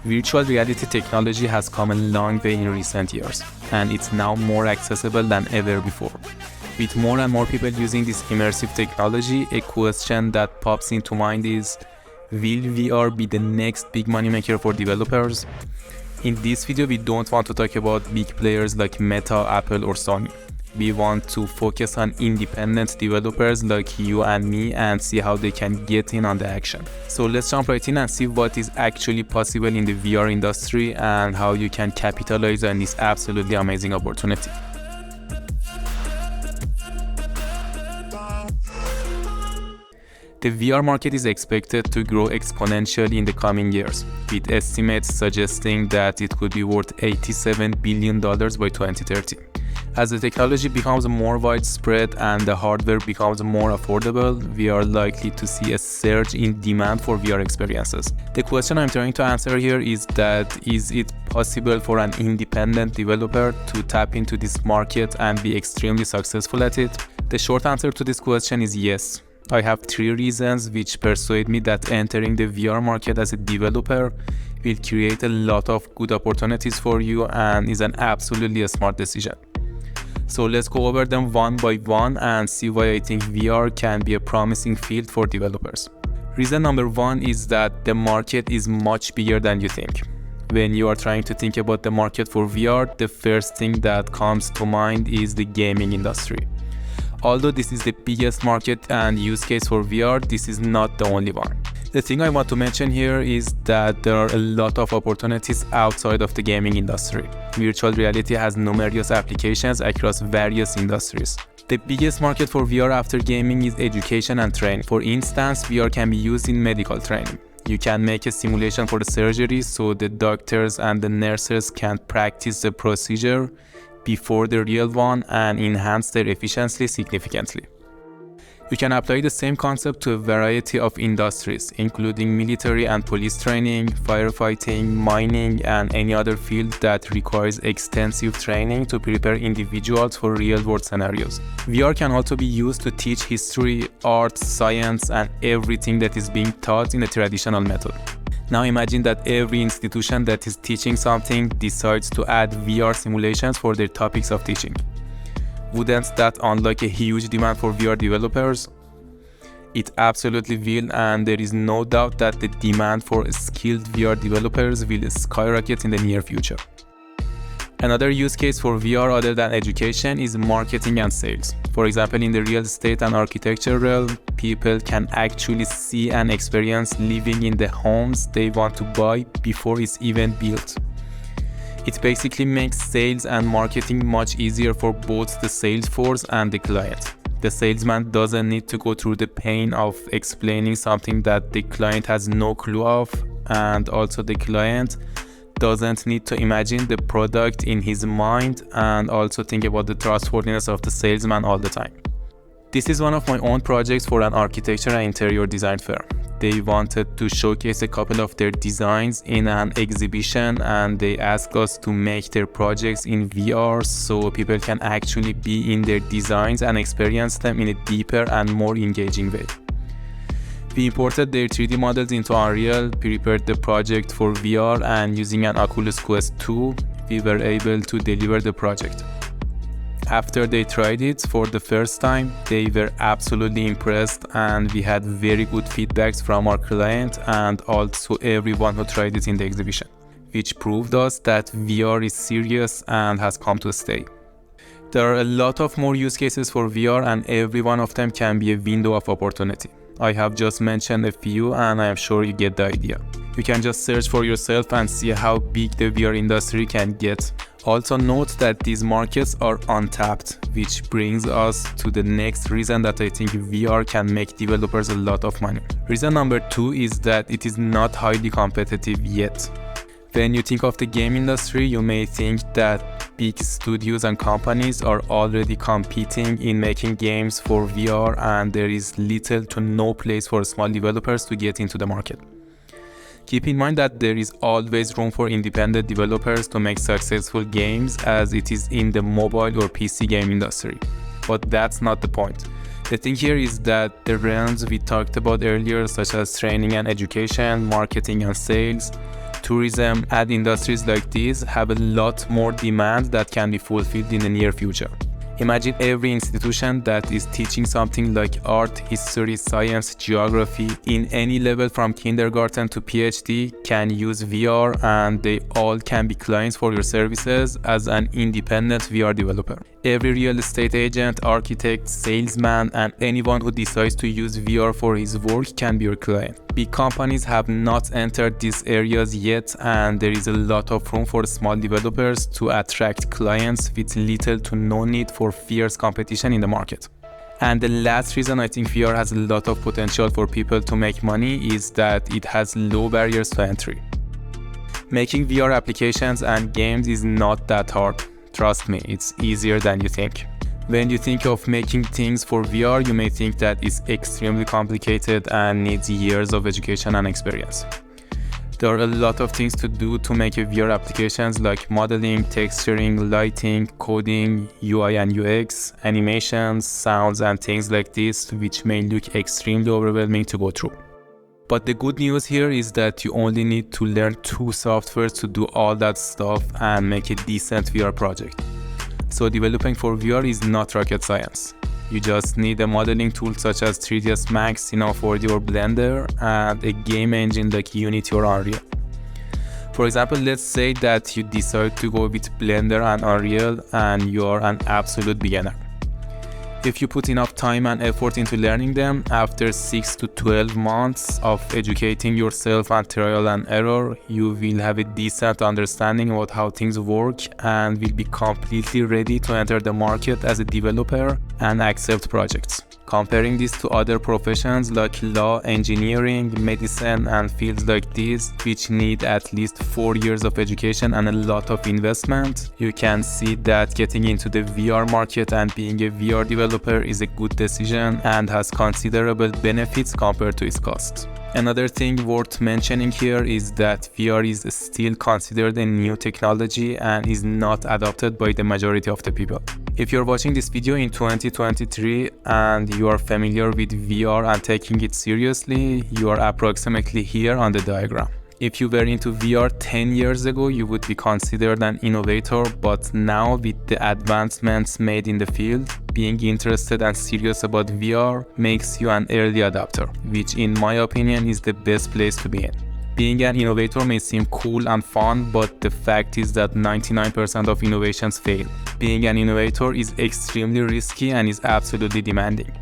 Virtual reality technology has come a long way in recent years, and it's now more accessible than ever before. With more and more people using this immersive technology, a question that pops into mind is, will VR be the next big moneymaker for developers? In this video, we don't want to talk about big players like Meta, Apple, or Sony. We want to focus on independent developers like you and me and see how they can get in on the action. So let's jump right in and see what is actually possible in the VR industry and how you can capitalize on this absolutely amazing opportunity. The VR market is expected to grow exponentially in the coming years, with estimates suggesting that it could be worth $87 billion by 2030. As the technology becomes more widespread and the hardware becomes more affordable, we are likely to see a surge in demand for VR experiences. The question I'm trying to answer here is it possible for an independent developer to tap into this market and be extremely successful at it? The short answer to this question is yes. I have 3 reasons which persuade me that entering the VR market as a developer will create a lot of good opportunities for you and is an absolutely smart decision. So let's go over them one by one and see why I think VR can be a promising field for developers. Reason number 1 is that the market is much bigger than you think. When you are trying to think about the market for VR, the first thing that comes to mind is the gaming industry. Although this is the biggest market and use case for VR, this is not the only one. The thing I want to mention here is that there are a lot of opportunities outside of the gaming industry. Virtual reality has numerous applications across various industries. The biggest market for VR after gaming is education and training. For instance, VR can be used in medical training. You can make a simulation for the surgery so the doctors and the nurses can practice the procedure before the real one and enhance their efficiency significantly. You can apply the same concept to a variety of industries, including military and police training, firefighting, mining, and any other field that requires extensive training to prepare individuals for real-world scenarios. VR can also be used to teach history, art, science, and everything that is being taught in a traditional method. Now imagine that every institution that is teaching something decides to add VR simulations for their topics of teaching. Wouldn't that unlock a huge demand for VR developers? It absolutely will, and there is no doubt that the demand for skilled VR developers will skyrocket in the near future. Another use case for VR other than education is marketing and sales. For example, in the real estate and architecture realm, people can actually see and experience living in the homes they want to buy before it's even built. It basically makes sales and marketing much easier for both the sales force and the client. The salesman doesn't need to go through the pain of explaining something that the client has no clue of, and also the client doesn't need to imagine the product in his mind and also think about the trustworthiness of the salesman all the time. This is one of my own projects for an architecture and interior design firm. They wanted to showcase a couple of their designs in an exhibition, and they asked us to make their projects in VR so people can actually be in their designs and experience them in a deeper and more engaging way. We imported their 3D models into Unreal, prepared the project for VR, and using an Oculus Quest 2, we were able to deliver the project. After they tried it for the first time, they were absolutely impressed, and we had very good feedbacks from our client and also everyone who tried it in the exhibition, which proved us that VR is serious and has come to stay. There are a lot of more use cases for VR, and every one of them can be a window of opportunity. I have just mentioned a few, and I am sure you get the idea. You can just search for yourself and see how big the VR industry can get. Also note that these markets are untapped, which brings us to the next reason that I think VR can make developers a lot of money. Reason number 2 is that it is not highly competitive yet. When you think of the game industry, you may think that big studios and companies are already competing in making games for VR, and there is little to no place for small developers to get into the market. Keep in mind that there is always room for independent developers to make successful games, as it is in the mobile or PC game industry. But that's not the point. The thing here is that the realms we talked about earlier, such as training and education, marketing and sales, tourism, and industries like these have a lot more demand that can be fulfilled in the near future. Imagine every institution that is teaching something like art, history, science, geography in any level from kindergarten to PhD can use VR, and they all can be clients for your services as an independent VR developer. Every real estate agent, architect, salesman, and anyone who decides to use VR for his work can be your client. Big companies have not entered these areas yet, and there is a lot of room for small developers to attract clients with little to no need for fierce competition in the market. And the last reason I think VR has a lot of potential for people to make money is that it has low barriers to entry. Making VR applications and games is not that hard. Trust me, it's easier than you think. When you think of making things for VR, you may think that it's extremely complicated and needs years of education and experience. There are a lot of things to do to make a VR applications like modeling, texturing, lighting, coding, UI and UX, animations, sounds and things like this, which may look extremely overwhelming to go through. But the good news here is that you only need to learn 2 softwares to do all that stuff and make a decent VR project. So developing for VR is not rocket science. You just need a modeling tool such as 3ds Max, Cinema 4D or Blender, and a game engine like Unity or Unreal. For example, let's say that you decide to go with Blender and Unreal and you are an absolute beginner. If you put enough time and effort into learning them, after 6 to 12 months of educating yourself and trial and error, you will have a decent understanding about how things work and will be completely ready to enter the market as a developer and accept projects. Comparing this to other professions like law, engineering, medicine, and fields like these, which need at least 4 years of education and a lot of investment, you can see that getting into the VR market and being a VR developer is a good decision and has considerable benefits compared to its costs. Another thing worth mentioning here is that VR is still considered a new technology and is not adopted by the majority of the people. If you're watching this video in 2023 and you are familiar with VR and taking it seriously, you are approximately here on the diagram. If you were into VR 10 years ago, you would be considered an innovator, but now with the advancements made in the field, being interested and serious about VR makes you an early adopter, which in my opinion is the best place to be in. Being an innovator may seem cool and fun, but the fact is that 99% of innovations fail. Being an innovator is extremely risky and is absolutely demanding.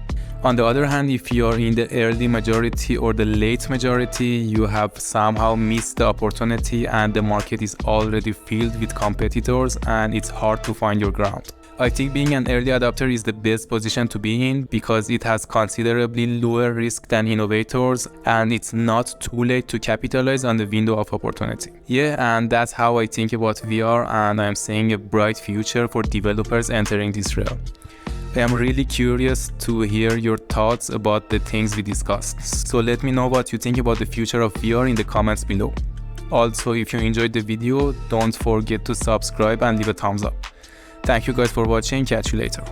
On the other hand, if you're in the early majority or the late majority, you have somehow missed the opportunity and the market is already filled with competitors and it's hard to find your ground. I think being an early adopter is the best position to be in because it has considerably lower risk than innovators and it's not too late to capitalize on the window of opportunity. Yeah, and that's how I think about VR, and I'm seeing a bright future for developers entering this realm. I am really curious to hear your thoughts about the things we discussed. So let me know what you think about the future of VR in the comments below. Also, if you enjoyed the video, don't forget to subscribe and leave a thumbs up. Thank you guys for watching. Catch you later.